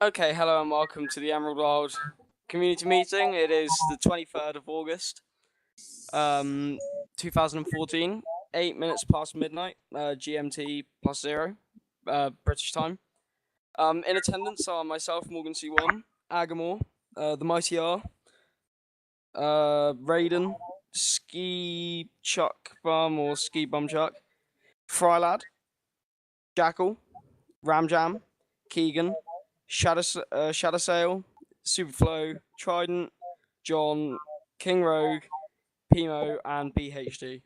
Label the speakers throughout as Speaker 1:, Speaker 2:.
Speaker 1: Okay, hello and welcome to the Emerald Isle community meeting. It is the 23rd of August, 2014, 8 minutes past midnight, GMT plus 0, British time. In attendance are myself, Morgan C1, Agamor, the Mighty R, Raiden, Ski Chuck Bum or Ski Bum Chuck, Frylad, Jackal, Ramjam, Keegan, Shadowsail, Superflow, Trident, John, King Rogue, Pimo, and BHD.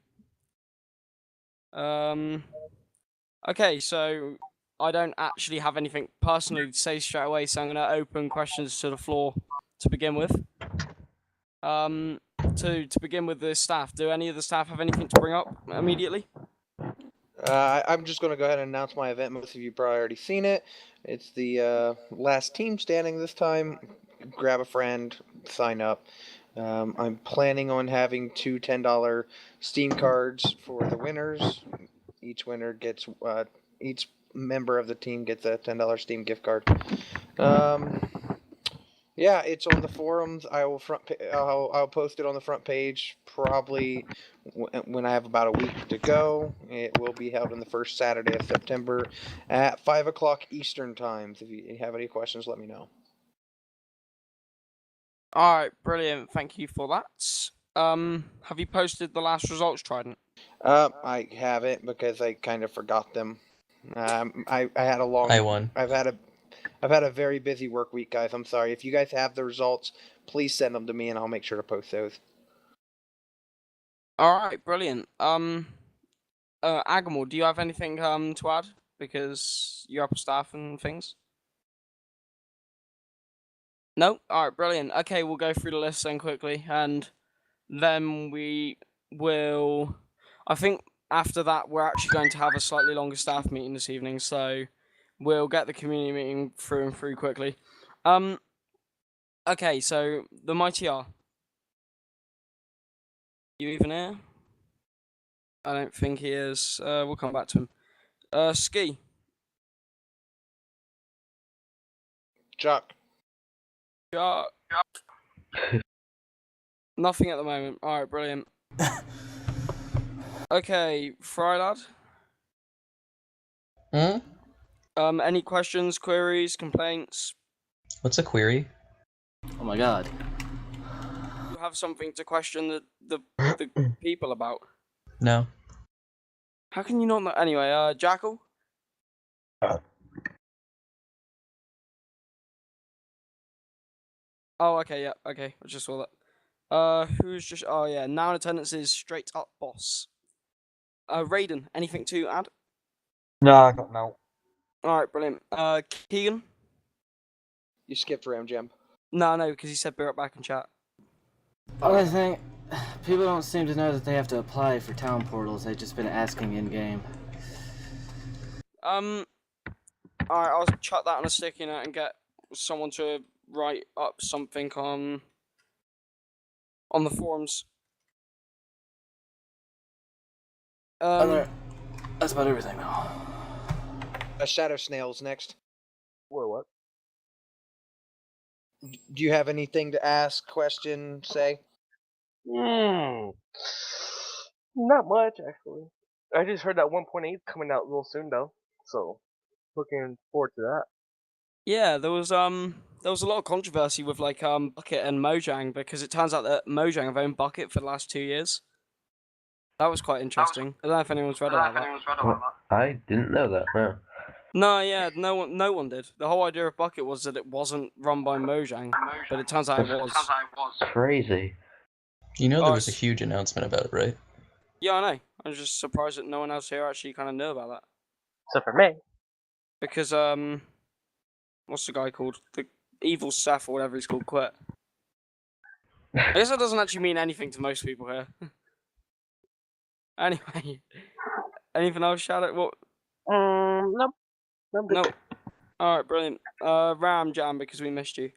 Speaker 1: Okay, so I don't actually have anything personally to say straight away, so I'm going to open questions to the floor to begin with. To begin with the staff, do any of the staff have anything to bring up immediately?
Speaker 2: I'm just going to go ahead and announce my event. Most of you probably already seen it. It's the last team standing this time. Grab a friend, sign up. I'm planning on having two $10 Steam cards for the winners. Each winner gets, each member of the team gets a $10 Steam gift card. Yeah, it's on the forums. I'll post it on the front page probably when I have about a week to go. It will be held on the first Saturday of September at 5 o'clock Eastern time. If you have any questions, let me know.
Speaker 1: All right, brilliant. Thank you for that. Have you posted the last results, Trident?
Speaker 2: I haven't because I kind of forgot them. I had a long.
Speaker 3: I won.
Speaker 2: I've had a very busy work week, guys. I'm sorry. If you guys have the results, please send them to me, and I'll make sure to post those.
Speaker 1: All right, brilliant. Agamor, do you have anything to add? Because you're up staff and things. No. All right, brilliant. Okay, we'll go through the list then quickly, and then we will. I think after that, we're actually going to have a slightly longer staff meeting this evening, so we'll get the community meeting through and through quickly. Okay, so the Mighty R. You even here? I don't think he is. We'll come back to him. Ski.
Speaker 2: Chuck.
Speaker 1: Chuck. Nothing at the moment. All right, brilliant. Okay, Frylad. Any questions, queries, complaints?
Speaker 3: What's a query?
Speaker 4: Oh my god.
Speaker 1: You have something to question the people about?
Speaker 3: No.
Speaker 1: How can you not know? Anyway, Jackal? Oh, okay, yeah, okay, I just saw that. Who's just, oh yeah, now in attendance is Straight Up Boss. Raiden, anything to add?
Speaker 5: No, I got no.
Speaker 1: Alright, brilliant. Keegan?
Speaker 2: You skipped Ramjam.
Speaker 1: No, because he said be right back in chat.
Speaker 4: I think people don't seem to know that they have to apply for town portals. They've just been asking in game.
Speaker 1: Alright, I'll chuck that on a sticky note and get someone to write up something on the forums.
Speaker 4: That's about everything now.
Speaker 2: Shadow Snail's next.
Speaker 5: What?
Speaker 2: Do you have anything to ask, question, say?
Speaker 5: Not much, actually. I just heard that 1.8 coming out real soon, though. So, looking forward to that.
Speaker 1: Yeah, there was a lot of controversy with like Bucket and Mojang because it turns out that Mojang have owned Bucket for the last 2 years. That was quite interesting. I don't know if anyone's read about that.
Speaker 6: Well, I didn't know that. No.
Speaker 1: No, yeah, no one did. The whole idea of Bucket was that it wasn't run by Mojang, but it turns out it was.
Speaker 6: Crazy.
Speaker 3: You know there was a huge announcement about it, right?
Speaker 1: Yeah, I know. I'm just surprised that no one else here actually kind of knew about that.
Speaker 5: Except for me.
Speaker 1: Because what's the guy called? The Evil Seth or whatever he's called quit. I guess that doesn't actually mean anything to most people here. Anyway, anything else, Shadow? What?
Speaker 5: Nope.
Speaker 1: No. All right, brilliant. Ramjam, because we missed you.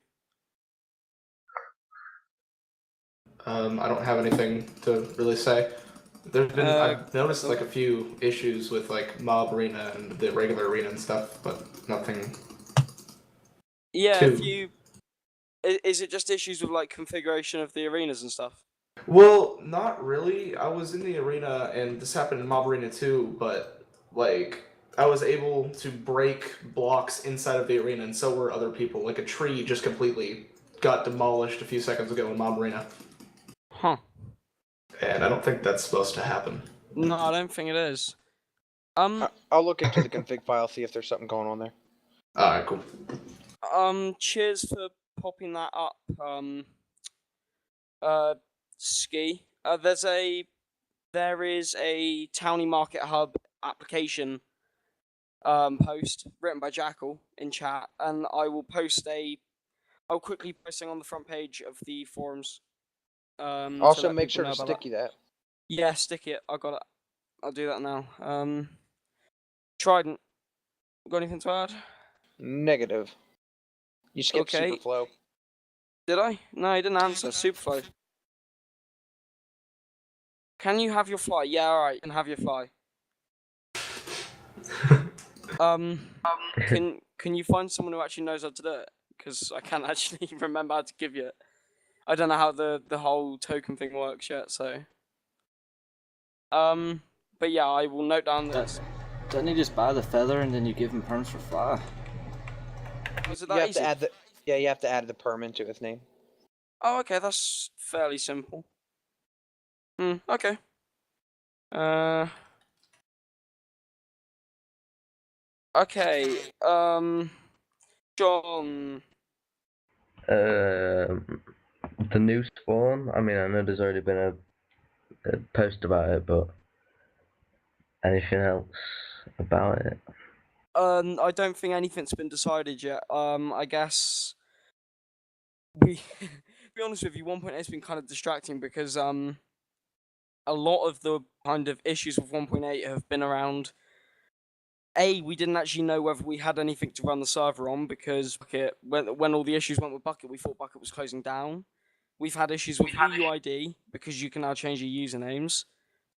Speaker 7: I don't have anything to really say. There's been I've noticed like a few issues with like Mob Arena and the regular arena and stuff, but nothing
Speaker 1: Yeah,
Speaker 7: Two.
Speaker 1: if you is it just issues with like configuration of the arenas and stuff?
Speaker 7: Well, not really. I was in the arena, and this happened in Mob Arena too, but like I was able to break blocks inside of the arena, and so were other people. Like a tree just completely got demolished a few seconds ago in Mob Arena,
Speaker 1: Huh.
Speaker 7: and I don't think that's supposed to happen.
Speaker 1: No, I don't think it is.
Speaker 2: I'll look into the config file, see if there's something going on there.
Speaker 7: All right, cool.
Speaker 1: Cheers for popping that up. Ski. There is a Townie Market Hub application post written by Jackal in chat, and I'll quickly posting on the front page of the forums. To
Speaker 2: Also,
Speaker 1: let
Speaker 2: make
Speaker 1: people
Speaker 2: sure
Speaker 1: know
Speaker 2: to
Speaker 1: about
Speaker 2: sticky that.
Speaker 1: Yeah, stick it. I got it. I'll do that now. Trident. Got anything to add?
Speaker 2: Negative. You skipped
Speaker 1: Okay.
Speaker 2: Superflow.
Speaker 1: Did I? No, he didn't answer. Superflow. Can you have your fly? Yeah, alright, you can have your fly. Can you find someone who actually knows how to do it? Because I can't actually remember how to give you it. I don't know how the whole token thing works yet, so. But yeah, I will note down this.
Speaker 4: Doesn't he just buy the feather and then you give him perms for fly?
Speaker 1: Was it
Speaker 2: You
Speaker 1: that
Speaker 2: have
Speaker 1: easy?
Speaker 2: to add the you have to add the perm into his name.
Speaker 1: Oh, okay, that's fairly simple. Okay. Okay, John.
Speaker 6: The new spawn. I mean, I know there's already been a post about it, but anything else about it?
Speaker 1: I don't think anything's been decided yet. I guess we, to be honest with you, 1.8 has been kind of distracting because a lot of the kind of issues with 1.8 have been around. We didn't actually know whether we had anything to run the server on because when all the issues went with Bucket, we thought Bucket was closing down. We've had issues with UUID because you can now change your usernames.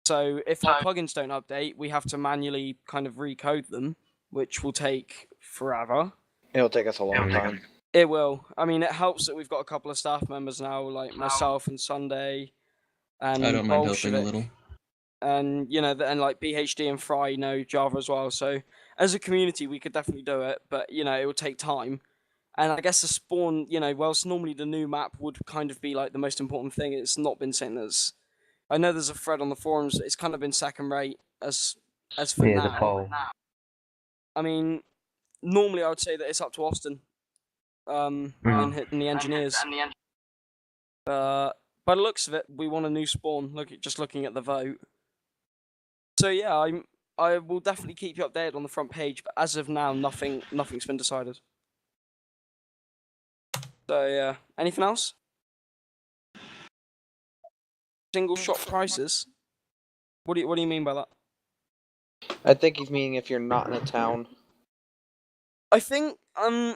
Speaker 1: So if our plugins don't update, we have to manually kind of recode them, which will take forever.
Speaker 2: It'll take us a long time.
Speaker 1: It will. I mean, it helps that we've got a couple of staff members now, like myself and Sunday, and
Speaker 3: I don't mind helping a
Speaker 1: Bolshevik.
Speaker 3: little.
Speaker 1: And and like BHD and Fry know Java as well. So as a community, we could definitely do it, but it will take time. And I guess the spawn, whilst normally the new map would kind of be like the most important thing, it's not been something that's. I know there's a thread on the forums. It's kind of been second rate as for
Speaker 6: Yeah,
Speaker 1: now.
Speaker 6: the poll.
Speaker 1: I mean, normally I would say that it's up to Austin, and hitting the engineers. By the looks of it, we want a new spawn. Just looking at the vote. So yeah, I will definitely keep you updated on the front page, but as of now, nothing's been decided. So yeah, anything else? Single shop prices? What do you mean by that?
Speaker 2: I think he's meaning if you're not in a town.
Speaker 1: I think correct me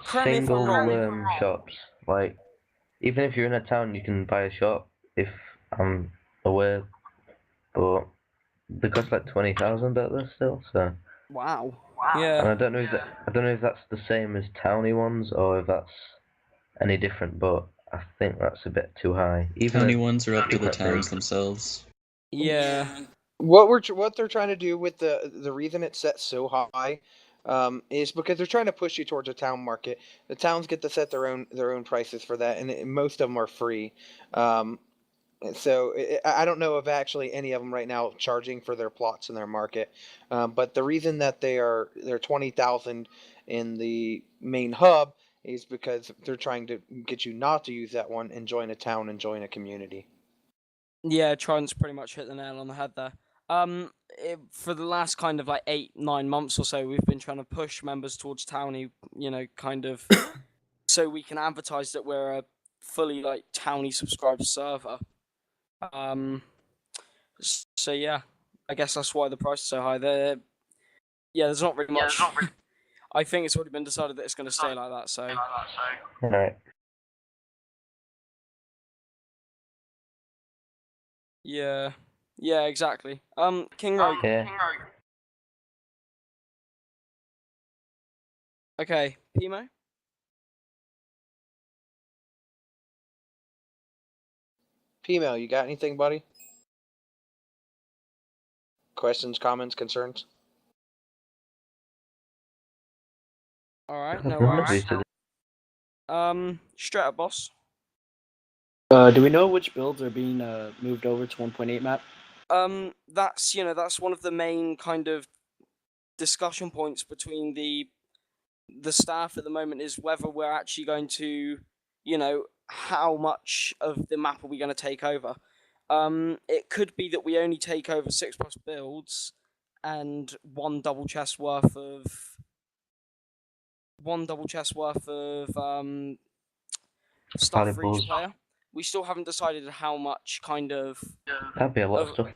Speaker 1: if I'm
Speaker 6: Single
Speaker 1: wrong.
Speaker 6: shops. Like, even if you're in a town, you can buy a shop. If I'm aware, but they cost like 20,000 at this still. So.
Speaker 1: Wow.
Speaker 6: And
Speaker 1: Yeah.
Speaker 6: I don't know if that's the same as towny ones or if that's any different, but I think that's a bit too high. Even
Speaker 3: County
Speaker 6: if-
Speaker 3: ones are up to the
Speaker 6: Different
Speaker 3: towns
Speaker 6: rate.
Speaker 3: themselves.
Speaker 1: Yeah.
Speaker 2: What they're trying to do with the reason it's set so high, is because they're trying to push you towards a town market. The towns get to set their own prices for that, and most of them are free. So I don't know of actually any of them right now charging for their plots in their market. But the reason that they're 20,000 in the main hub is because they're trying to get you not to use that one and join a town and join a community.
Speaker 1: Yeah, Trident's pretty much hit the nail on the head there. For the last kind of like 8-9 months or so, we've been trying to push members towards Townie, kind of, so we can advertise that we're a fully like Townie subscribed server. So yeah, I guess that's why the price is so high. There's not really much. I think it's already been decided that it's going to stay like that. So.
Speaker 6: Right.
Speaker 1: Yeah, exactly. King Rogue.
Speaker 6: Yeah.
Speaker 1: Okay, Pimo.
Speaker 2: P-Mail, you got anything, buddy? Questions, comments, concerns?
Speaker 1: All right, no
Speaker 6: Nothing
Speaker 1: worries.
Speaker 6: to do.
Speaker 1: Straight up, boss.
Speaker 8: Do we know which builds are being moved over to 1.8 map?
Speaker 1: That's one of the main kind of discussion points between the staff at the moment is whether we're actually going to, how much of the map are we going to take over. It could be that we only take over 6+ builds and one double chest worth of stuff for each
Speaker 6: Valuables.
Speaker 1: player. We still haven't decided how much kind of.
Speaker 6: That'd be a lot of stuff.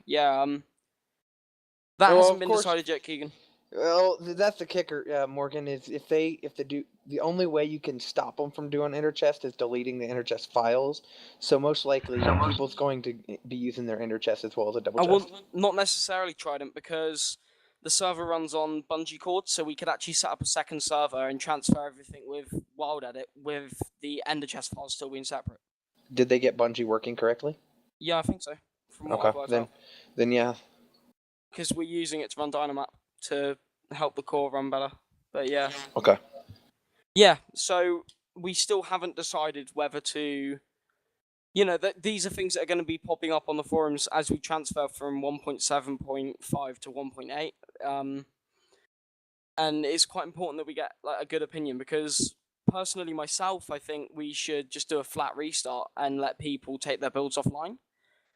Speaker 1: Yeah. That
Speaker 2: Well,
Speaker 1: hasn't
Speaker 2: of
Speaker 1: been
Speaker 2: course-
Speaker 1: decided yet, Keegan.
Speaker 2: Well, that's the kicker, Morgan. Is if they do, the only way you can stop them from doing interchest is deleting the interchest files. So most likely, people's going to be using their interchest as well as a double
Speaker 1: I
Speaker 2: chest.
Speaker 1: will not necessarily Trident because the server runs on Bungee cord, so we could actually set up a second server and transfer everything with Wild Edit with the Ender chest files still being separate.
Speaker 2: Did they get Bungie working correctly?
Speaker 1: Yeah, I think so. From what I've
Speaker 2: Okay,
Speaker 1: worked
Speaker 2: then,
Speaker 1: out.
Speaker 2: then yeah.
Speaker 1: Because we're using it to run Dynamap to help the core run better. But yeah.
Speaker 2: Okay.
Speaker 1: Yeah, so we still haven't decided whether to. These are things that are going to be popping up on the forums as we transfer from 1.7.5 to 1.8. And it's quite important that we get a good opinion because personally myself, I think we should just do a flat restart and let people take their builds offline.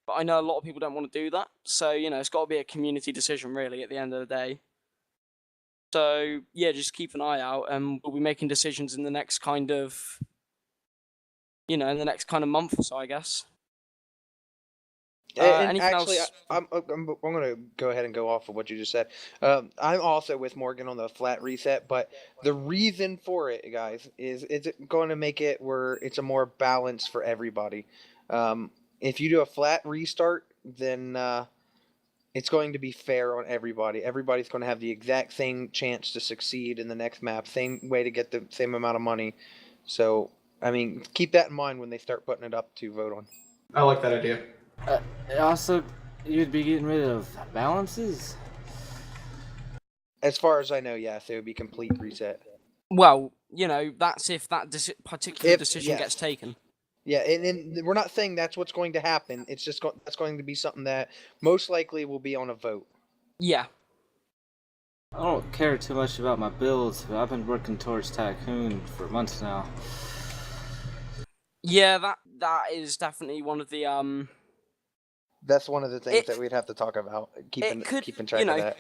Speaker 1: But I know a lot of people don't want to do that. So, it's got to be a community decision really at the end of the day. So, yeah, just keep an eye out and we'll be making decisions in the next kind of, in the next kind of month or so, I guess.
Speaker 2: And
Speaker 1: anything
Speaker 2: actually,
Speaker 1: else?
Speaker 2: I'm going to go ahead and go off of what you just said. I'm also with Morgan on the flat reset, but the reason for it, guys, is it going to make it where it's a more balance for everybody. If you do a flat restart, then it's going to be fair on everybody. Everybody's going to have the exact same chance to succeed in the next map, same way to get the same amount of money. So, I mean, keep that in mind when they start putting it up to vote on.
Speaker 7: I like that idea.
Speaker 4: Also, you'd be getting rid of balances?
Speaker 2: As far as I know, yes, it would be complete reset.
Speaker 1: Well, that's if that particular decision
Speaker 2: yes.
Speaker 1: gets taken.
Speaker 2: Yeah, and we're not saying that's what's going to happen. It's just that's going to be something that most likely will be on a vote.
Speaker 1: Yeah.
Speaker 4: I don't care too much about my builds, but I've been working towards Tycoon for months now.
Speaker 1: Yeah, that is definitely one of the
Speaker 2: That's one of the things that we'd have to talk about. Keeping track of that.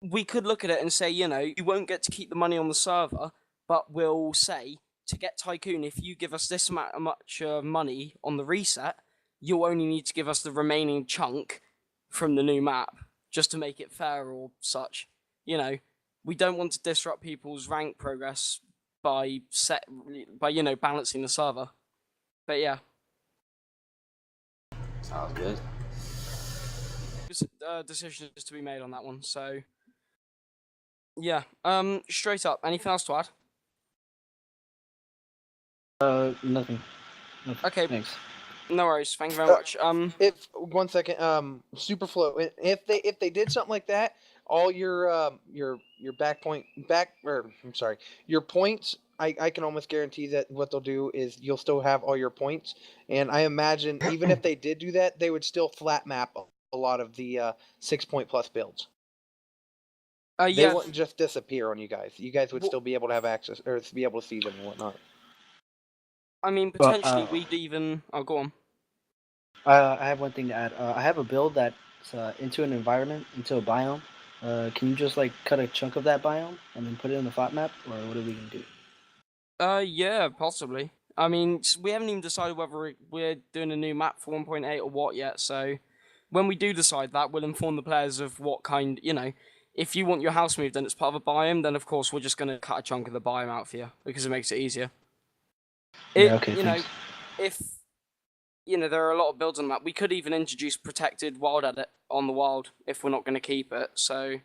Speaker 1: We could look at it and say, you won't get to keep the money on the server, but we'll say to get Tycoon, if you give us this much money on the reset, you'll only need to give us the remaining chunk from the new map, just to make it fair or such. We don't want to disrupt people's rank progress by balancing the server. But yeah.
Speaker 4: Sounds good.
Speaker 1: Decisions to be made on that one, so yeah. Straight up, anything else to add?
Speaker 8: Nothing.
Speaker 1: Okay.
Speaker 8: Thanks.
Speaker 1: No worries. Thank you very much.
Speaker 2: If 1 second, Superflow, if they did something like that, all your your points, I can almost guarantee that what they'll do is you'll still have all your points, and I imagine even if they did do that, they would still flat map a lot of the 6 point plus builds. They
Speaker 1: yeah.
Speaker 2: wouldn't just disappear on you guys. You guys would
Speaker 1: Well-
Speaker 2: still be able to have access or be able to see them and whatnot.
Speaker 1: I mean,
Speaker 8: But,
Speaker 1: potentially we'd even. Oh, go on.
Speaker 8: I have one thing to add. I have a build that's into an environment, into a biome. Can you just cut a chunk of that biome and then put it in the flat map, or what are we gonna do?
Speaker 1: Yeah, possibly. I mean, we haven't even decided whether we're doing a new map for 1.8 or what yet. So, when we do decide that, we'll inform the players of what kind. If you want your house moved and it's part of a biome, then of course we're just gonna cut a chunk of the biome out for you because it makes it easier.
Speaker 8: Yeah, okay, thanks.
Speaker 1: If there are a lot of builds on the map, we could even introduce protected wild edit on the wild if we're not going to keep it. So,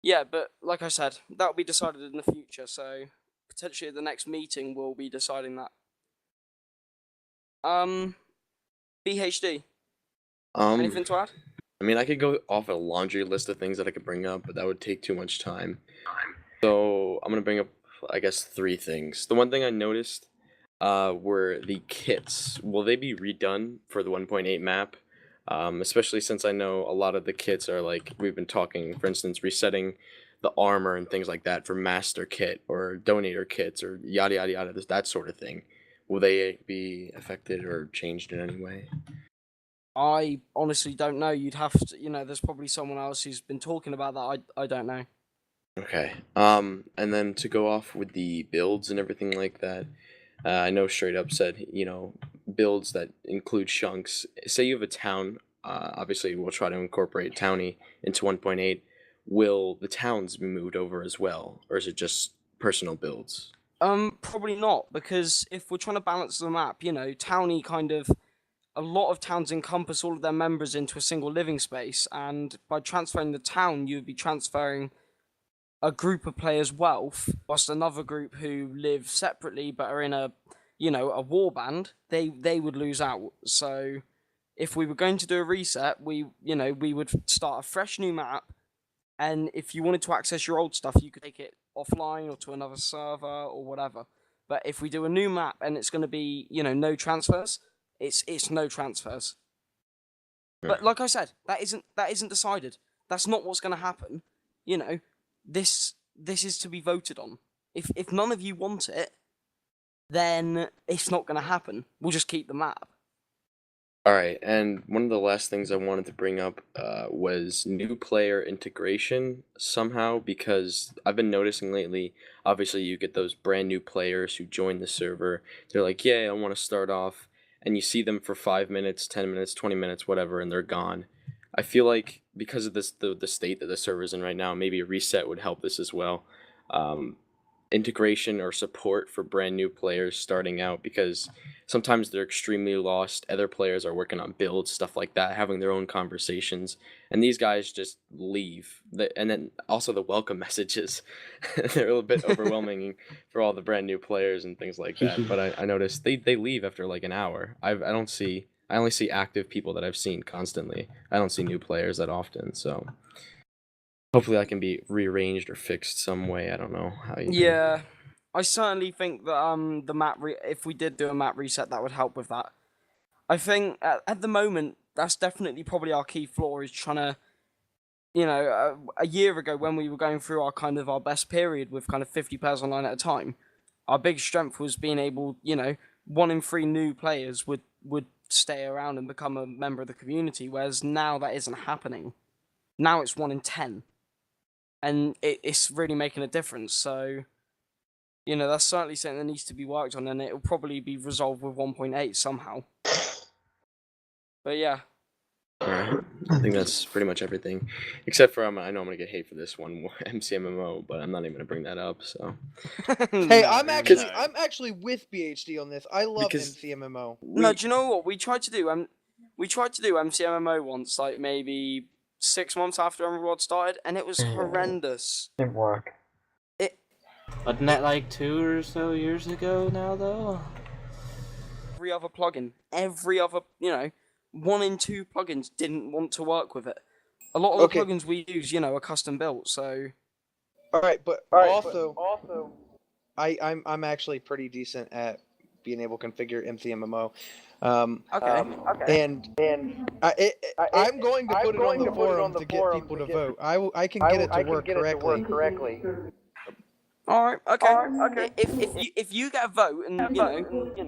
Speaker 1: yeah, but like I said, that will be decided in the future. So, potentially at the next meeting we'll be deciding that. BHD, anything to add?
Speaker 9: I mean, I could go off a laundry list of things that I could bring up, but that would take too much time. So I'm gonna bring up, I guess, 3 things. The one thing I noticed were the kits. Will they be redone for the 1.8 map? Especially since I know a lot of the kits are like, we've been talking, for instance, resetting the armor and things like that for master kit or donator kits or yada yada yada, that sort of thing. Will they be affected or changed in any way?
Speaker 1: I honestly don't know. You'd have to, there's probably someone else who's been talking about that. I don't know.
Speaker 9: Okay. And then to go off with the builds and everything like that, I know Straight Up said, builds that include chunks. Say you have a town, obviously we'll try to incorporate Townie into 1.8. Will the towns be moved over as well, or is it just personal builds?
Speaker 1: Probably not, because if we're trying to balance the map, Townie kind of, a lot of towns encompass all of their members into a single living space, and by transferring the town, you'd be transferring a group of players' wealth, whilst another group who live separately but are in a war band, they would lose out. So if we were going to do a reset, we would start a fresh new map, and if you wanted to access your old stuff, you could take it offline or to another server or whatever. But if we do a new map and it's going to be, no transfers, it's no transfers. But like I said, that isn't decided. That's not what's going to happen. This is to be voted on. If none of you want it, then it's not going to happen. We'll just keep the map.
Speaker 9: All right, and one of the last things I wanted to bring up was new player integration somehow, because I've been noticing lately, obviously you get those brand new players who join the server. They're like, yeah, I want to start off, and you see them for 5 minutes, 10 minutes, 20 minutes, whatever, and they're gone. I feel like because of this, the state that the server's in right now, maybe a reset would help this as well. Integration or support for brand new players starting out, because sometimes they're extremely lost. Other players are working on builds, stuff like that, having their own conversations, and these guys just leave. And then also the welcome messages, they're a little bit overwhelming for all the brand new players and things like that. But I noticed they leave after like an hour. I only see active people that I've seen constantly. I don't see new players that often, so hopefully that can be rearranged or fixed some way. I don't know how you.
Speaker 1: Yeah, I certainly think that the map if we did do a map reset, that would help with that. I think at the moment that's definitely probably our key flaw, is trying to, a year ago when we were going through our best period with kind of 50 players online at a time, our big strength was being able, 1 in 3 new players would stay around and become a member of the community, whereas now that isn't happening. Now it's 1 in 10. And it's really making a difference. So, that's certainly something that needs to be worked on, and it'll probably be resolved with 1.8 somehow. But yeah.
Speaker 9: Alright, I think that's pretty much everything. Except for, I know I'm going to get hate for this one, MCMMO, but I'm not even going to bring that up, so.
Speaker 2: Hey, I'm actually with BHD on this. I love MCMMO.
Speaker 1: No, do you know what? We tried to do MCMMO once, like maybe 6 months after Emerald started, and it was horrendous.
Speaker 6: Didn't work.
Speaker 4: Wasn't that like 2 or so years ago now, though?
Speaker 1: Every other plugin, 1 in 2 plugins didn't want to work with it. A lot of the plugins we use, are custom built, so.
Speaker 2: Alright, but also, I'm actually pretty decent at being able to configure MCMMO.
Speaker 1: Okay.
Speaker 2: And I'm going to put it on the forum to get people to vote. I can get it to work correctly.
Speaker 1: All right. Okay. If you get a vote and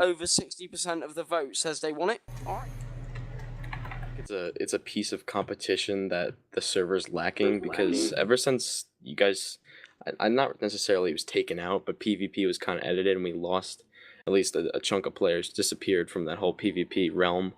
Speaker 1: over 60% of the vote says they want it, all right.
Speaker 9: It's a piece of competition that the server's lacking, because ever since you guys, I'm not necessarily it was taken out, but PvP was kind of edited and we lost at least a chunk of players, disappeared from that whole PvP realm.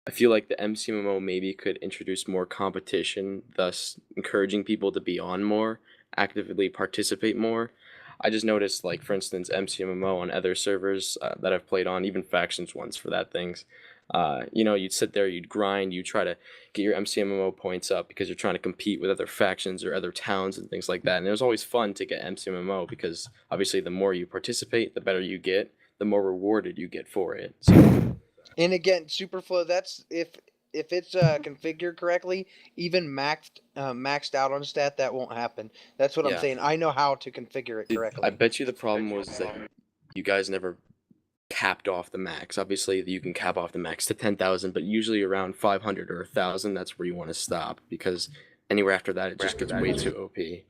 Speaker 9: I feel like the MCMMO maybe could introduce more competition, thus encouraging people to be on more, actively participate more. I just noticed, like, for instance, MCMMO on other servers that I've played on, even factions ones for that things, You'd sit there, you'd grind, you try to get your MCMMO points up because you're trying to compete with other factions or other towns and things like that. And it was always fun to get MCMMO because obviously the more you participate, the better you get, the more rewarded you get for it. So,
Speaker 2: And again, Superflow, that's if it's configured correctly, even maxed out on stat, that won't happen. That's what I'm
Speaker 9: Yeah.
Speaker 2: saying. I know how to configure it correctly.
Speaker 9: I bet you the problem was that you guys never capped off the max. Obviously, you can cap off the max to 10,000, but usually around 500 or 1,000, that's where you want to stop because anywhere after that, it just gets way too OP.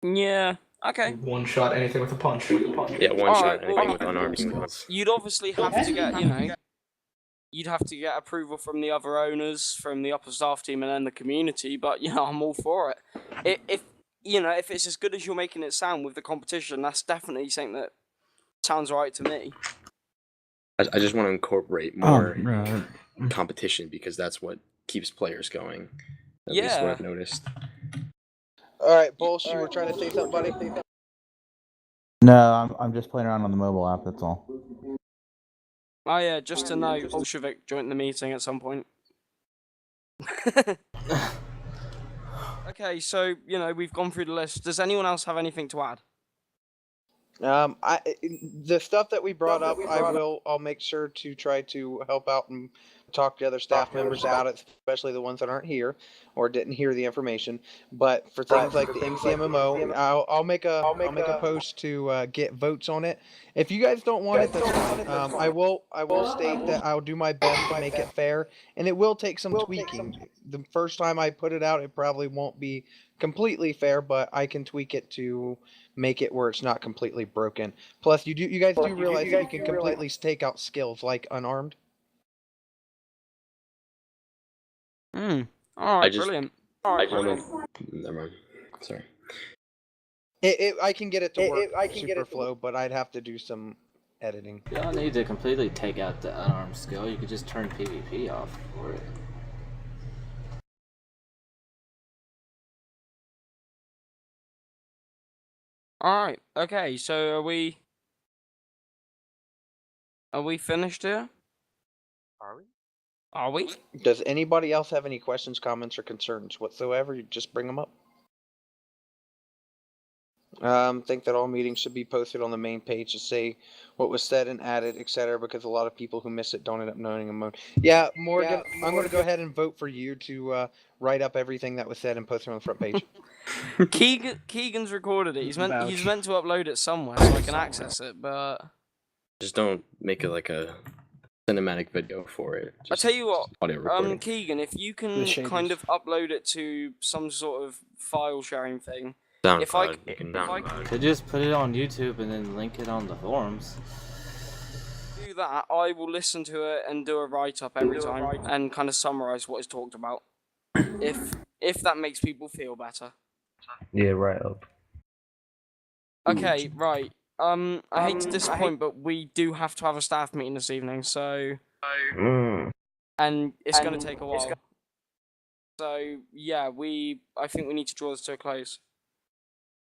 Speaker 1: Yeah. Okay.
Speaker 7: One shot anything with a punch.
Speaker 9: Yeah, one shot,
Speaker 1: Alright,
Speaker 9: anything
Speaker 1: well,
Speaker 9: with unarmed skills.
Speaker 1: You'd obviously have to get, you'd have to get approval from the other owners, from the upper staff team, and then the community. But I'm all for it. If it's as good as you're making it sound with the competition, that's definitely something that sounds right to me.
Speaker 9: I just want to incorporate more competition because that's what keeps players going. At least what I've noticed.
Speaker 2: All right, Bolsh, you were trying to say something, buddy?
Speaker 10: No, I'm just playing around on the mobile app, that's all.
Speaker 1: Oh yeah, just to know, Bolshevik joined the meeting at some point. Okay, so we've gone through the list. Does anyone else have anything to add?
Speaker 2: The stuff that we brought up, I'll make sure to try to help out and talk to other staff members about it, especially the ones that aren't here or didn't hear the information. But for things like the MCMMO, I'll make a post to get votes on it. If you guys don't want it, that's fine. I will state that I'll do my best to make it fair, and it will take some tweaking. The first time I put it out, it probably won't be completely fair, but I can tweak it to make it where it's not completely broken. Plus, you guys do realize that you can completely take out skills like unarmed.
Speaker 1: Alright, brilliant.
Speaker 9: Never mind. Sorry.
Speaker 2: I can get it to work Superflow, but I'd have to do some editing.
Speaker 4: You don't need to completely take out the unarmed skill. You could just turn PvP off for it.
Speaker 1: Alright, okay, so are we finished here? Are we?
Speaker 2: Does anybody else have any questions, comments, or concerns whatsoever? You just bring them up. Think that all meetings should be posted on the main page to say what was said and added, etc. Because a lot of people who miss it don't end up knowing them. Yeah, Morgan, I'm going to go ahead and vote for you to write up everything that was said and post it on the front page.
Speaker 1: Keegan's recorded it. He's meant to upload it somewhere so I can access it, but
Speaker 9: Just don't make it like a cinematic video for it.
Speaker 1: I'll tell you what,
Speaker 9: audio recording.
Speaker 1: Keegan, if you can kind of upload it to some sort of file sharing thing.
Speaker 9: SoundCloud.
Speaker 4: Could just put it on YouTube and then link it on the forums.
Speaker 1: Do that, I will listen to it and do a write-up every time and kind of summarize what is talked about. If that makes people feel better.
Speaker 6: Yeah, right up.
Speaker 1: Okay, right. I hate to disappoint, but we do have to have a staff meeting this evening, so and it's going to take a while. So yeah, I think we need to draw this to a close.